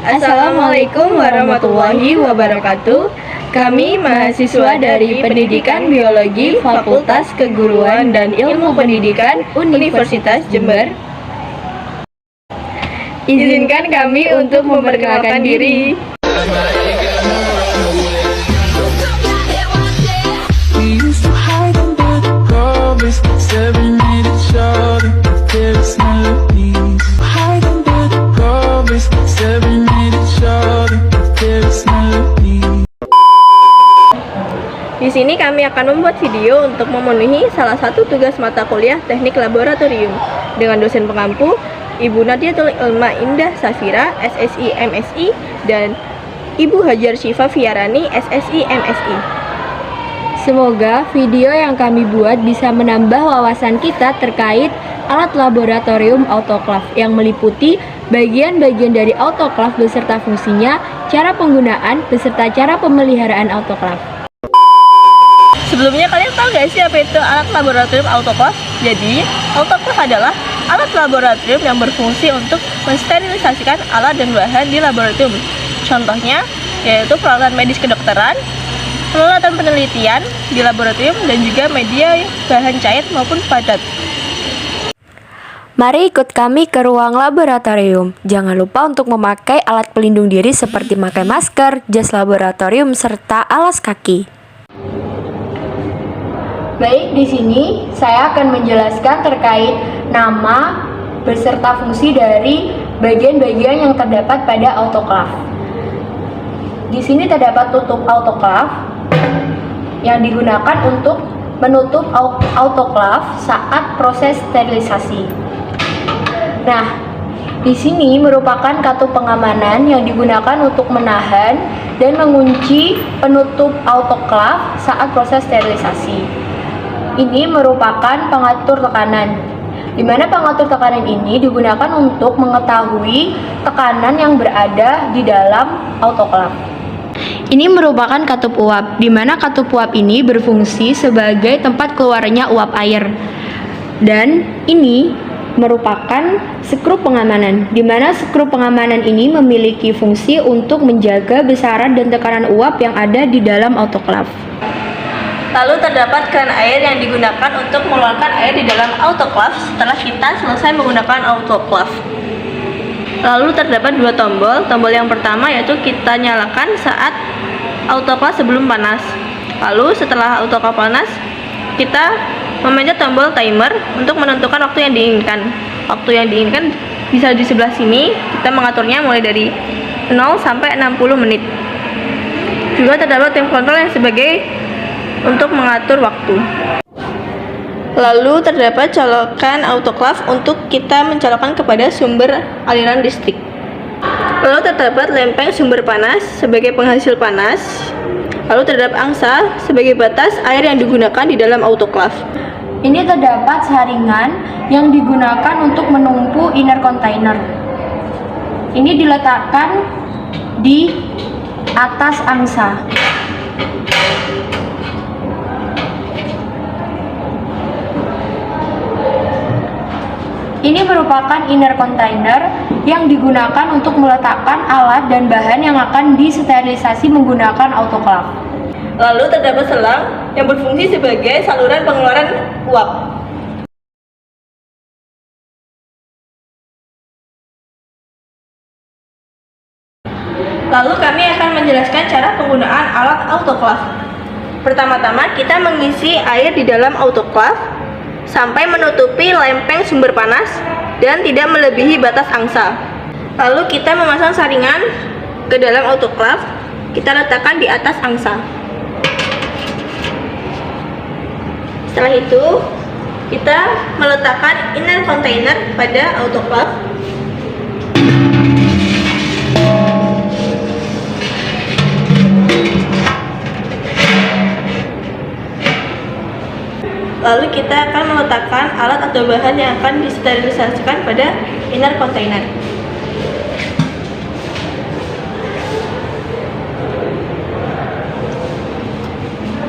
Assalamualaikum warahmatullahi wabarakatuh. Kami mahasiswa dari Pendidikan Biologi Fakultas Keguruan dan Ilmu Pendidikan Universitas Jember. Izinkan kami untuk memperkenalkan diri. Di sini kami akan membuat video untuk memenuhi salah satu tugas mata kuliah Teknik Laboratorium dengan dosen pengampu Ibu Nadiatul Ilma Indah Safira, SSI MSI, dan Ibu Hajar Syifa Fiarani, SSI MSI. Semoga video yang kami buat bisa menambah wawasan kita terkait alat laboratorium autoklaf yang meliputi bagian-bagian dari autoklaf beserta fungsinya, cara penggunaan, beserta cara pemeliharaan autoklaf. Sebelumnya kalian tahu gak sih apa itu alat laboratorium autoklaf? Jadi, autoklaf adalah alat laboratorium yang berfungsi untuk mensterilisasikan alat dan bahan di laboratorium. Contohnya, yaitu peralatan medis kedokteran, peralatan penelitian di laboratorium, dan juga media bahan cair maupun padat. Mari ikut kami ke ruang laboratorium. Jangan lupa untuk memakai alat pelindung diri seperti memakai masker, jas laboratorium, serta alas kaki. Baik, di sini saya akan menjelaskan terkait nama beserta fungsi dari bagian-bagian yang terdapat pada autoklaf. Di sini terdapat tutup autoklaf yang digunakan untuk menutup autoklaf saat proses sterilisasi. Nah, di sini merupakan katup pengamanan yang digunakan untuk menahan dan mengunci penutup autoklaf saat proses sterilisasi. Ini merupakan pengatur tekanan, di mana pengatur tekanan ini digunakan untuk mengetahui tekanan yang berada di dalam autoklaf. Ini merupakan katup uap, di mana katup uap ini berfungsi sebagai tempat keluarnya uap air. Dan ini merupakan skrup pengamanan, di mana skrup pengamanan ini memiliki fungsi untuk menjaga besaran dan tekanan uap yang ada di dalam autoklaf. Lalu terdapat keran air yang digunakan untuk mengeluarkan air di dalam autoklaf setelah kita selesai menggunakan autoklaf. Lalu terdapat dua tombol. Tombol yang pertama yaitu kita nyalakan saat autoklaf sebelum panas. Lalu setelah autoklaf panas, kita memencet tombol timer untuk menentukan waktu yang diinginkan. Waktu yang diinginkan bisa di sebelah sini. Kita mengaturnya mulai dari 0 sampai 60 menit. Juga terdapat tim kontrol yang sebagai untuk mengatur waktu. Lalu terdapat colokan autoklaf untuk kita mencolokkan kepada sumber aliran listrik. Lalu terdapat lempeng sumber panas sebagai penghasil panas. Lalu terdapat angsa sebagai batas air yang digunakan di dalam autoklaf. Ini terdapat saringan yang digunakan untuk menumpu inner container. Ini diletakkan di atas angsa. Ini merupakan inner container yang digunakan untuk meletakkan alat dan bahan yang akan disterilisasi menggunakan autoklaf. Lalu terdapat selang yang berfungsi sebagai saluran pengeluaran uap. Lalu kami akan menjelaskan cara penggunaan alat autoklaf. Pertama-tama kita mengisi air di dalam autoklaf sampai menutupi lempeng sumber panas dan tidak melebihi batas angsa. Lalu kita memasang saringan ke dalam autoklaf, kita letakkan di atas angsa. Setelah itu, kita meletakkan inner container pada autoklaf. Lalu kita akan meletakkan alat atau bahan yang akan disterilisasikan pada inner container.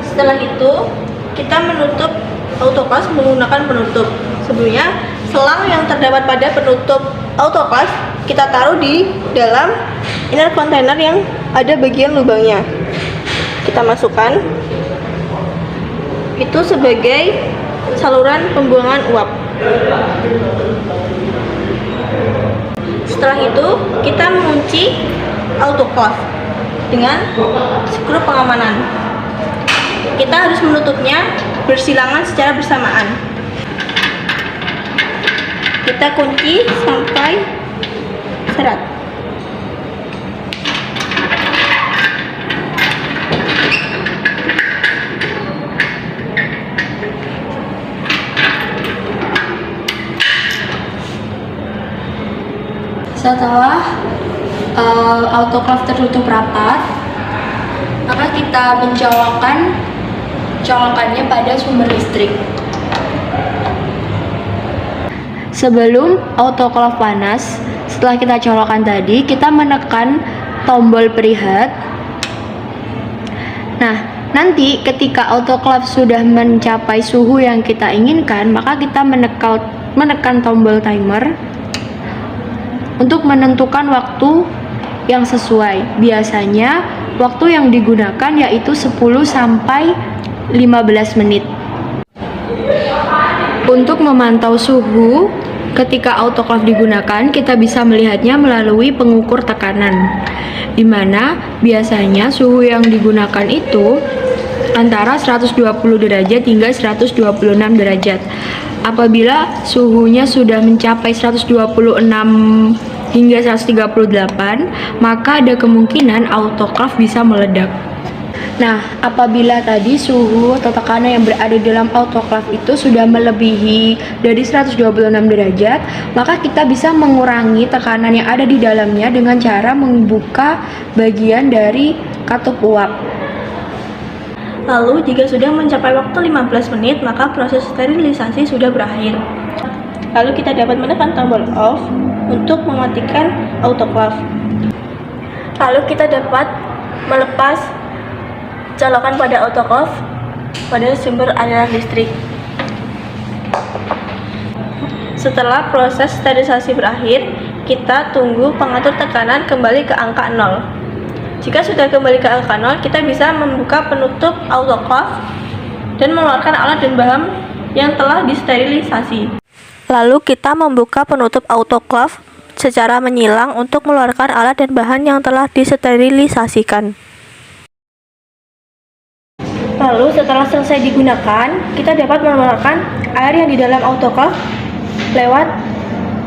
Setelah itu, kita menutup autoklaf menggunakan penutup. Sebelumnya, selang yang terdapat pada penutup autoklaf kita taruh di dalam inner container yang ada bagian lubangnya. Kita masukkan. Itu sebagai saluran pembuangan uap. Setelah itu, kita mengunci autoclave dengan skru pengamanan. Kita harus menutupnya bersilangan secara bersamaan. Kita kunci sampai serat. Setelah autoclave tertutup rapat, maka kita mencolokkan colokannya pada sumber listrik. Sebelum autoclave panas, setelah kita colokkan tadi, kita menekan tombol perihat. Nah, nanti ketika autoclave sudah mencapai suhu yang kita inginkan, maka kita menekan tombol timer untuk menentukan waktu yang sesuai. Biasanya waktu yang digunakan yaitu 10 sampai 15 menit. Untuk memantau suhu ketika autoclave digunakan, kita bisa melihatnya melalui pengukur tekanan, di mana biasanya suhu yang digunakan itu antara 120 derajat hingga 126 derajat. Apabila suhunya sudah mencapai 126 hingga 138, maka ada kemungkinan autoclave bisa meledak. Nah, apabila tadi suhu atau tekanan yang berada dalam autoclave itu sudah melebihi dari 126 derajat, maka kita bisa mengurangi tekanan yang ada di dalamnya dengan cara membuka bagian dari katup uap. Lalu, jika sudah mencapai waktu 15 menit, maka proses sterilisasi sudah berakhir. Lalu kita dapat menekan tombol off untuk mematikan autoclave. Lalu kita dapat melepas colokan pada autoclave pada sumber aliran listrik. Setelah proses sterilisasi berakhir, kita tunggu pengatur tekanan kembali ke angka 0. Jika sudah kembali ke angka 0, kita bisa membuka penutup autoclave dan mengeluarkan alat dan bahan yang telah disterilisasi. Lalu kita membuka penutup autoclave secara menyilang untuk mengeluarkan alat dan bahan yang telah disterilisasikan. Lalu setelah selesai digunakan, kita dapat mengeluarkan air yang di dalam autoclave lewat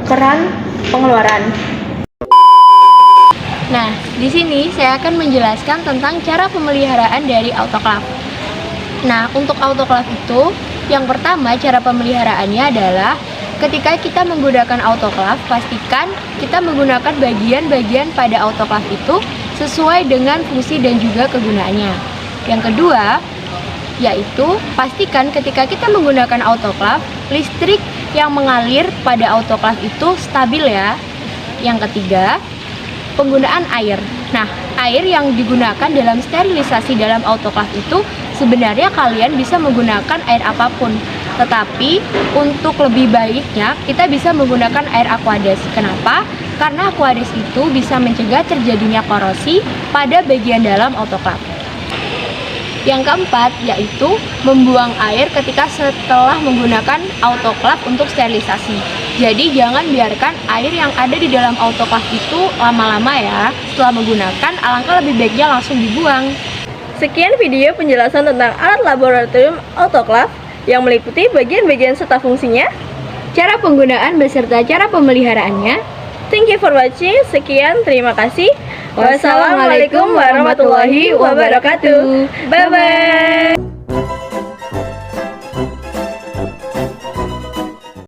keran pengeluaran. Nah, di sini saya akan menjelaskan tentang cara pemeliharaan dari autoclave. Nah, untuk autoclave itu, yang pertama cara pemeliharaannya adalah ketika kita menggunakan autoclave, pastikan kita menggunakan bagian-bagian pada autoclave itu sesuai dengan fungsi dan juga kegunaannya. Yang kedua, yaitu pastikan ketika kita menggunakan autoclave, listrik yang mengalir pada autoclave itu stabil ya. Yang ketiga, penggunaan air. Nah, air yang digunakan dalam sterilisasi dalam autoclave itu sebenarnya kalian bisa menggunakan air apapun. Tetapi untuk lebih baiknya kita bisa menggunakan air aqueduct. Kenapa? Karena aqueduct itu bisa mencegah terjadinya korosi pada bagian dalam autoclave. Yang keempat yaitu membuang air ketika setelah menggunakan autoclave untuk sterilisasi. Jadi jangan biarkan air yang ada di dalam autoclave itu lama-lama ya. Setelah menggunakan, alangkah lebih baiknya langsung dibuang. Sekian video penjelasan tentang alat laboratorium autoclave yang meliputi bagian-bagian serta fungsinya, Cara penggunaan beserta cara pemeliharaannya. Thank you for watching. Sekian, terima kasih. Wassalamualaikum warahmatullahi wabarakatuh. Bye-bye.